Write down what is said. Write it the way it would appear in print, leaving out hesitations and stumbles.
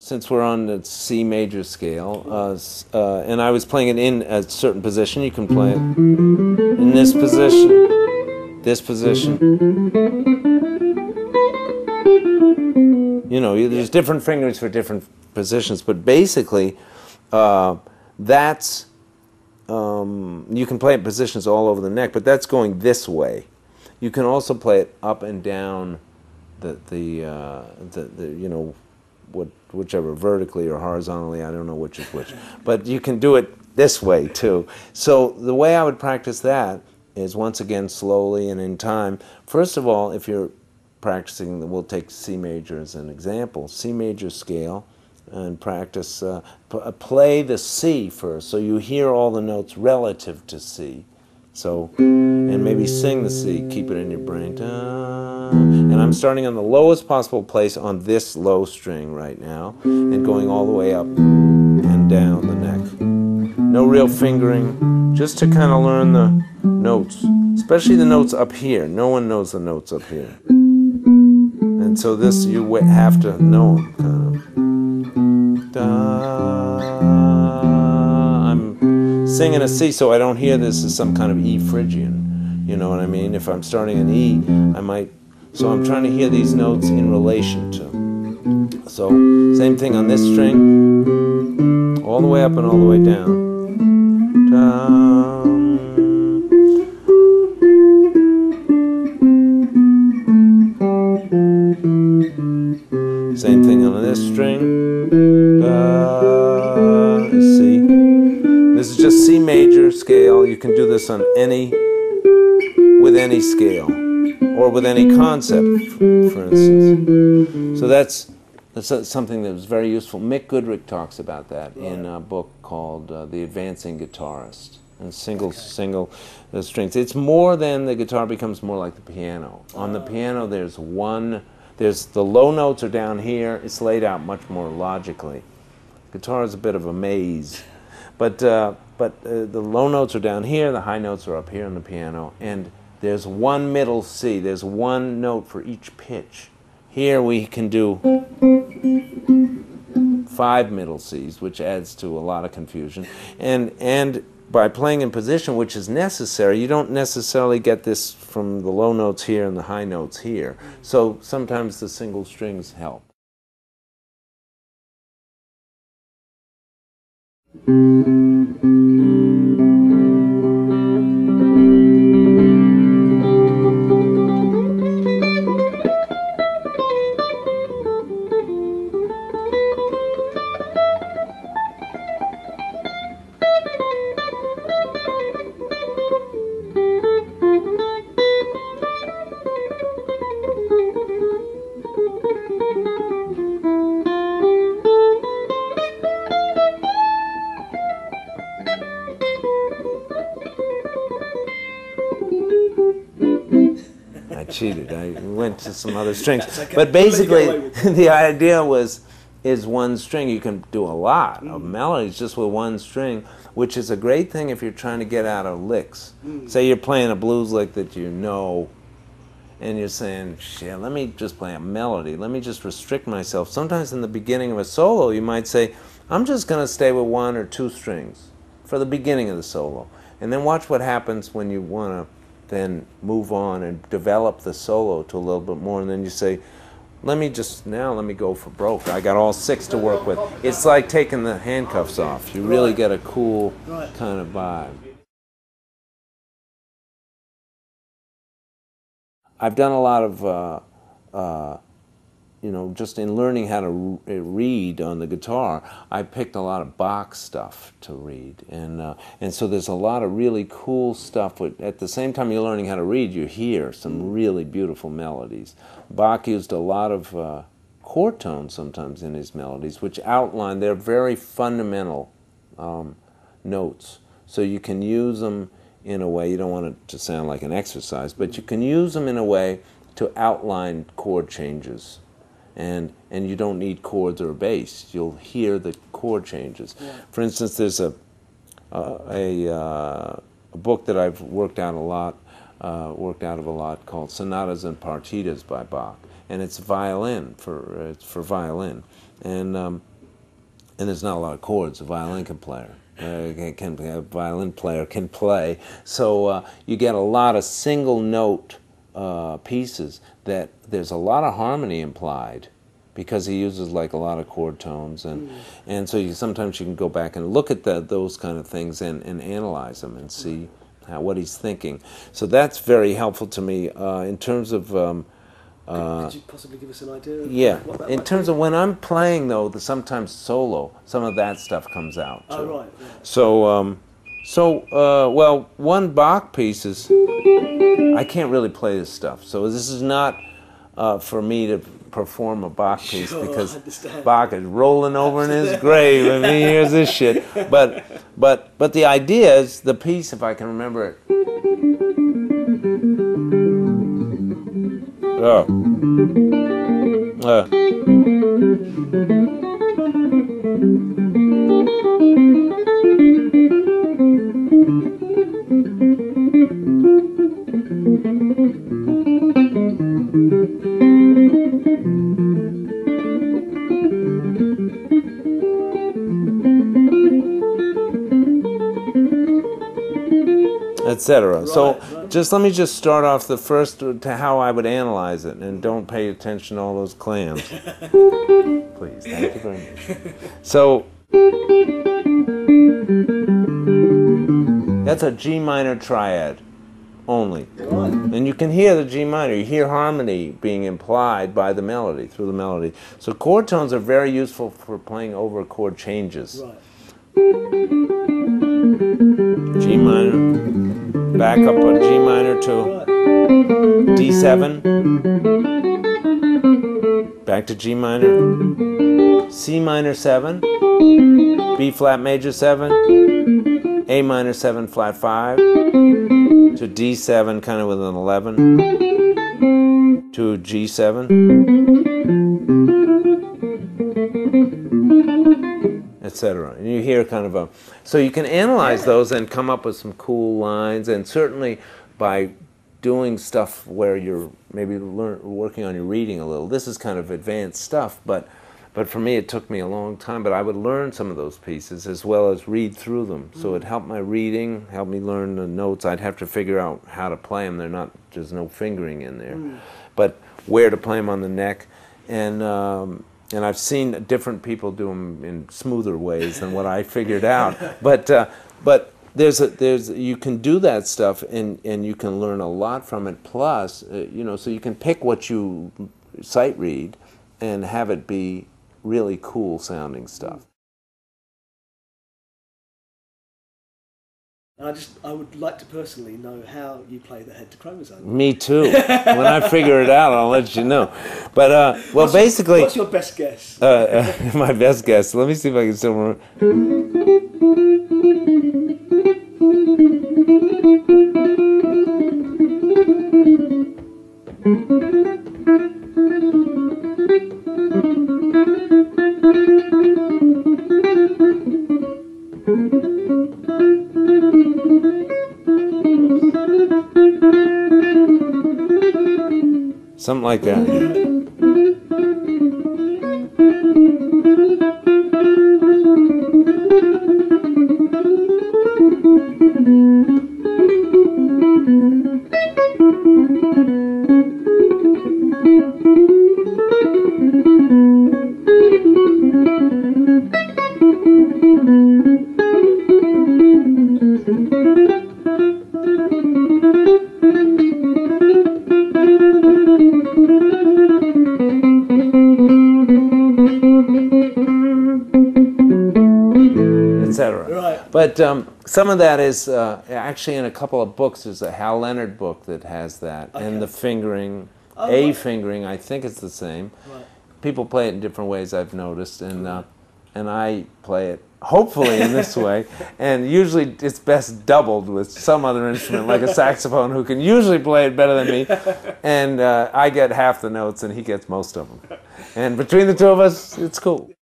Since we're on the C major scale, and I was playing it in a certain position, you can play it in this position, You know, there's different fingers for different positions, but basically, that's, you can play it in positions all over the neck, but that's going this way. You can also play it up and down you know, whichever, vertically or horizontally, I don't know which is which. But you can do it this way too. So the way I would practice that is, once again, slowly and in time. First of all, if you're practicing, we'll take C major as an example, C major scale, and practice, play the C first, so you hear all the notes relative to C. So, and maybe sing the C, keep it in your brain. And I'm starting on the lowest possible place on this low string right now, and going all the way up and down the neck. No real fingering, just to kind of learn the notes, especially the notes up here. No one knows the notes up here. And so this, you have to know them, kind of. I'm singing a C, so I don't hear this as some kind of E Phrygian. You know what I mean? If I'm starting an E, I might... So I'm trying to hear these notes in relation to. So, same thing on this string, all the way up and all the way down. Same thing on this string. C. This is just C major scale. You can do this on with any scale, or with any concept, for instance. So that's something that was very useful. Mick Goodrick talks about that in a book called The Advancing Guitarist, and single strings. It's more than the guitar becomes more like the piano. On the piano, there's the low notes are down here. It's laid out much more logically. Guitar is a bit of a maze, but the low notes are down here. The high notes are up here on the piano, and there's one middle C. There's one note for each pitch. Here we can do 5 middle Cs, which adds to a lot of confusion. And by playing in position, which is necessary, you don't necessarily get this from the low notes here and the high notes here. So sometimes the single strings help. Cheated. I went to some other strings, okay. But basically the idea is one string. You can do a lot of melodies just with one string, which is a great thing if you're trying to get out of licks. Say you're playing a blues lick that you know, and you're saying, shit, let me just play a melody. Let me just restrict myself. Sometimes in the beginning of a solo, you might say, I'm just going to stay with 1 or 2 strings for the beginning of the solo, and then watch what happens when you want to then move on and develop the solo to a little bit more, and then you say, let me go for broke. I got all 6 to work with. It's like taking the handcuffs off. You really get a cool kind of vibe. I've done a lot of you know, just in learning how to read on the guitar, I picked a lot of Bach stuff to read, and so there's a lot of really cool stuff. At the same time you're learning how to read, you hear some really beautiful melodies. Bach used a lot of chord tones sometimes in his melodies, which outline, they're very fundamental notes. So you can use them in a way, you don't want it to sound like an exercise, but you can use them in a way to outline chord changes. And you don't need chords or a bass. You'll hear the chord changes. Yeah. For instance, there's a book that I've worked out of a lot called Sonatas and Partitas by Bach, and it's violin, it's for violin. and there's not a lot of chords. A violin can play. A violin player can play. So you get a lot of single note pieces that there's a lot of harmony implied, because he uses like a lot of chord tones, and so sometimes you can go back and look at those kind of things and analyze them and see what he's thinking. So that's very helpful to me in terms of. Could you possibly give us an idea? Yeah, in terms of when I'm playing though, sometimes solo, some of that stuff comes out too. Oh right. Yeah. So, well, one Bach piece is, I can't really play this stuff. So this is not for me to perform a Bach piece, because Bach is rolling over in his grave and he hears this shit. But the idea is, the piece, if I can remember it. Etc. So just let me just start off the first to how I would analyze it, and don't pay attention to all those clams. Please, thank you very much. So that's a G minor triad only. And you can hear the G minor, you hear harmony being implied by the melody, through the melody. So chord tones are very useful for playing over chord changes. G minor, back up a G minor to D7, back to G minor, C minor 7, B flat major 7, A minor 7 flat 5, to D7 kind of with an 11, to G7, etc. And you hear kind of a, so you can analyze those and come up with some cool lines, and certainly by doing stuff where you're maybe working on your reading a little. This is kind of advanced stuff, but for me it took me a long time, but I would learn some of those pieces as well as read through them. So it helped my reading, helped me learn the notes. I'd have to figure out how to play them. There's no fingering in there, but where to play them on the neck. And I've seen different people do them in smoother ways than what I figured out. But you can do that stuff, and you can learn a lot from it. Plus, so you can pick what you sight read and have it be really cool sounding stuff. I would like to personally know how you play the head to chromosome. Me too. When I figure it out, I'll let you know. But well, basically, what's your best guess? My best guess. Let me see if I can still remember. Something like that. But some of that is actually in a couple of books. There's a Hal Leonard book that has that, and the fingering, fingering, I think it's the same. Right. People play it in different ways, I've noticed, and I play it hopefully in this way, and usually it's best doubled with some other instrument, like a saxophone, who can usually play it better than me, and I get half the notes and he gets most of them. And between the two of us, it's cool.